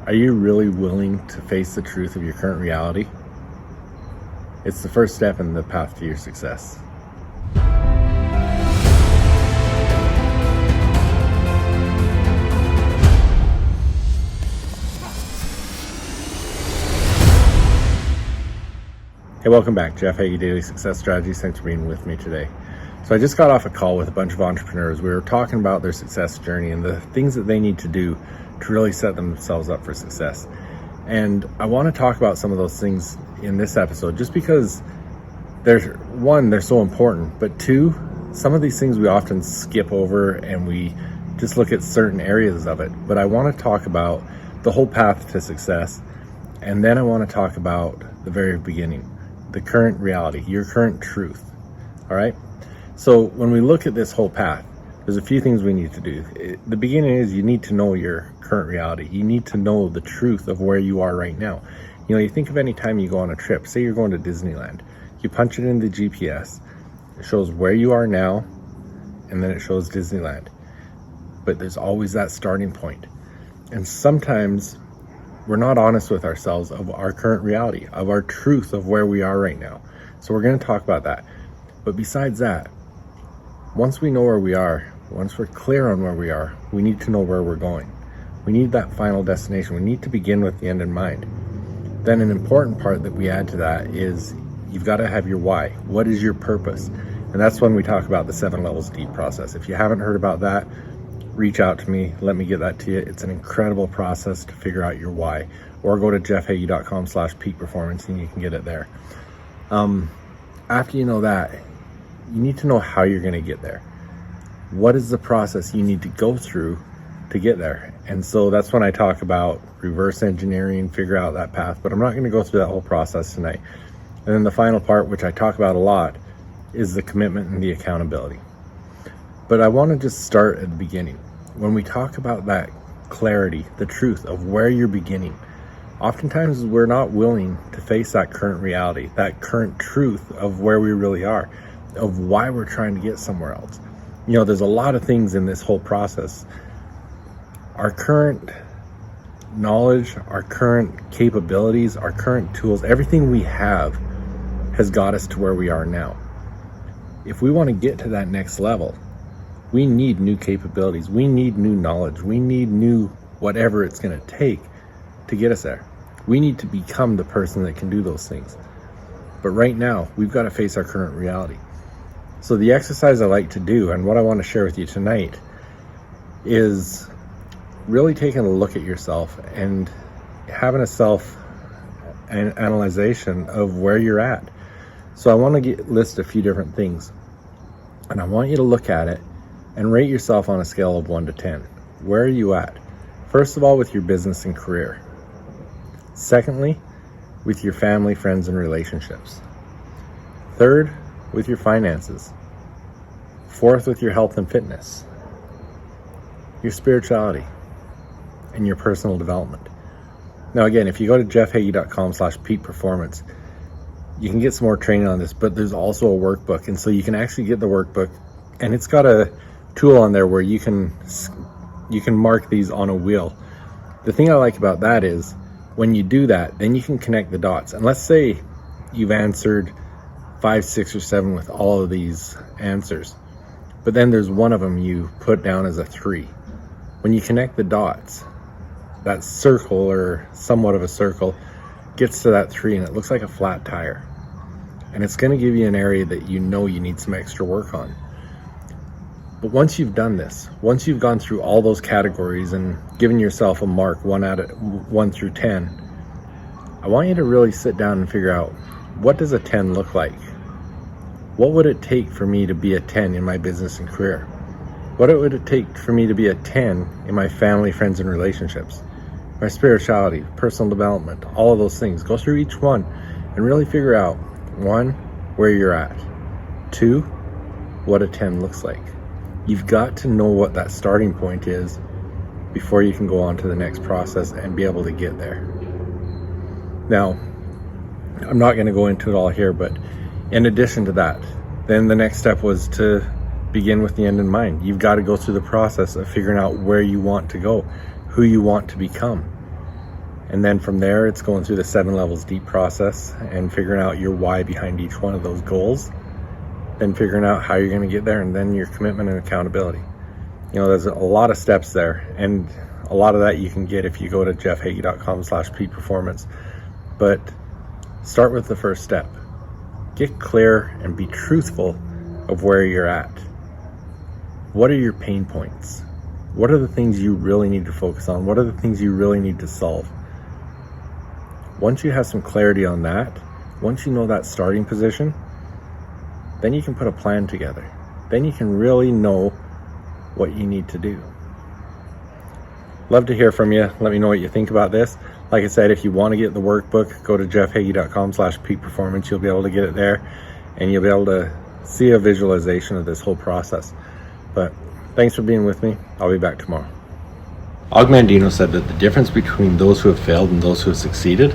Are you really willing to face the truth of your current reality? It's the first step in the path to your success. Hey, welcome back. Jeff Heggie, Daily Success Strategies. Thanks for being with me today. So I just got off a call with a bunch of entrepreneurs. We were talking about their success journey and the things that they need to do to really set themselves up for success. And I want to talk about some of those things in this episode just because they're so important, but two, some of these things we often skip over and we just look at certain areas of it. But I want to talk about the whole path to success, and then I want to talk about the very beginning, the current reality, your current truth. All right? So when we look at this whole path, there's a few things we need to do. The beginning is you need to know your current reality. You need to know the truth of where you are right now. You know, you think of any time you go on a trip, say you're going to Disneyland, you punch it in the GPS, it shows where you are now, and then it shows Disneyland. But there's always that starting point. And sometimes we're not honest with ourselves of our current reality, of our truth of where we are right now. So we're going to talk about that. But besides that, once we know where we are, once we're clear on where we are, we need to know where we're going. We need that final destination. We need to begin with the end in mind. Then an important part that we add to that is you've got to have your why. What is your purpose? And that's when we talk about the 7 levels deep process. If you haven't heard about that, reach out to me. Let me get that to you. It's an incredible process to figure out your why. Or go to jeffhaggie.com/peak performance and you can get it there. After you know that, you need to know how you're going to get there. What is the process you need to go through to get there? And so that's when I talk about reverse engineering, figure out that path, but I'm not going to go through that whole process tonight. And then the final part, which I talk about a lot, is the commitment and the accountability. But I want to just start at the beginning. When we talk about that clarity, the truth of where you're beginning, oftentimes we're not willing to face that current reality, that current truth of where we really are, of why we're trying to get somewhere else. You know, there's a lot of things in this whole process. Our current knowledge, our current capabilities, our current tools, everything we have has got us to where we are now. If we want to get to that next level, we need new capabilities. We need new knowledge. We need new whatever it's going to take to get us there. We need to become the person that can do those things. But right now, we've got to face our current reality. So the exercise I like to do, and what I want to share with you tonight, is really taking a look at yourself and having a self-analyzation of where you're at. So I want to list a few different things. And I want you to look at it and rate yourself on a scale of 1 to 10. Where are you at? First of all, with your business and career. Secondly, with your family, friends, and relationships. Third, with your finances. Fourth, with your health and fitness. Your spirituality and your personal development. Now again, if you go to jeffhaggie.com/peak performance, you can get some more training on this, but there's also a workbook. And so you can actually get the workbook, and it's got a tool on there where you can mark these on a wheel. The thing I like about that is when you do that, then you can connect the dots. And let's say you've answered 5, 6, or 7 with all of these answers, but then there's one of them you put down as a 3. When you connect the dots, that circle, or somewhat of a circle, gets to that 3 and it looks like a flat tire. And it's going to give you an area that you know you need some extra work on. But once you've done this, once you've gone through all those categories and given yourself a mark 1 through 10, I want you to really sit down and figure out, what does a 10 look like? What would it take for me to be a 10 in my business and career? What would it take for me to be a 10 in my family, friends, and relationships? My spirituality, personal development, all of those things. Go through each one and really figure out, 1, where you're at. 2, what a 10 looks like. You've got to know what that starting point is before you can go on to the next process and be able to get there. Now, I'm not going to go into it all here, but in addition to that, then the next step was to begin with the end in mind. You've got to go through the process of figuring out where you want to go, who you want to become. And then from there, it's going through the 7 levels deep process and figuring out your why behind each one of those goals, then figuring out how you're going to get there, and then your commitment and accountability. There's a lot of steps there, and a lot of that you can get if you go to jeffheggie.com/peak-performance. But start with the first step. Get clear and be truthful of where you're at. What are your pain points? What are the things you really need to focus on? What are the things you really need to solve? Once you have some clarity on that, once you know that starting position, then you can put a plan together. Then you can really know what you need to do. Love to hear from you. Let me know what you think about this. Like I said, if you want to get the workbook, go to jeffheggie.com/peak-performance. You'll be able to get it there, and you'll be able to see a visualization of this whole process. But thanks for being with me. I'll be back tomorrow. Og Mandino said that the difference between those who have failed and those who have succeeded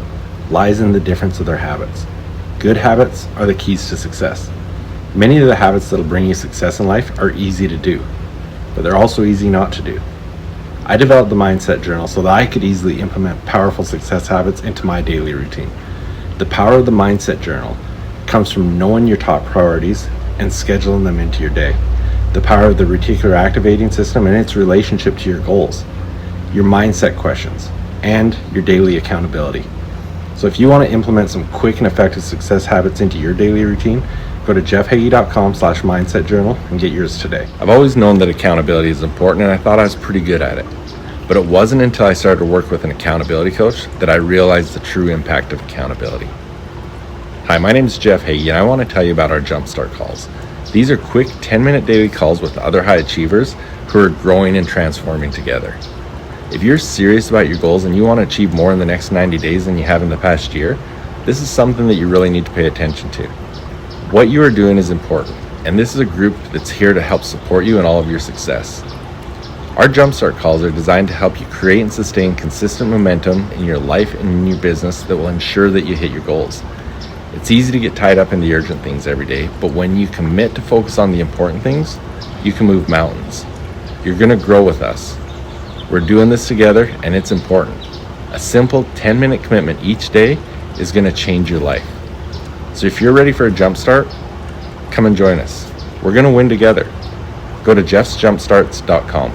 lies in the difference of their habits. Good habits are the keys to success. Many of the habits that will bring you success in life are easy to do, but they're also easy not to do. I developed the Mindset Journal so that I could easily implement powerful success habits into my daily routine. The power of the Mindset Journal comes from knowing your top priorities and scheduling them into your day. The power of the reticular activating system and its relationship to your goals, your mindset questions, and your daily accountability. So if you want to implement some quick and effective success habits into your daily routine, go to jeffheggie.com/mindset journal and get yours today. I've always known that accountability is important, and I thought I was pretty good at it. But it wasn't until I started to work with an accountability coach that I realized the true impact of accountability. Hi, my name is Jeff Heggie, and I want to tell you about our Jumpstart calls. These are quick 10-minute daily calls with other high achievers who are growing and transforming together. If you're serious about your goals and you want to achieve more in the next 90 days than you have in the past year, this is something that you really need to pay attention to. What you are doing is important, and this is a group that's here to help support you in all of your success. Our Jumpstart calls are designed to help you create and sustain consistent momentum in your life and in your business that will ensure that you hit your goals. It's easy to get tied up in the urgent things every day, but when you commit to focus on the important things, you can move mountains. You're going to grow with us. We're doing this together, and it's important. A simple 10-minute commitment each day is going to change your life. So if you're ready for a jumpstart, come and join us. We're going to win together. Go to jeffsjumpstarts.com.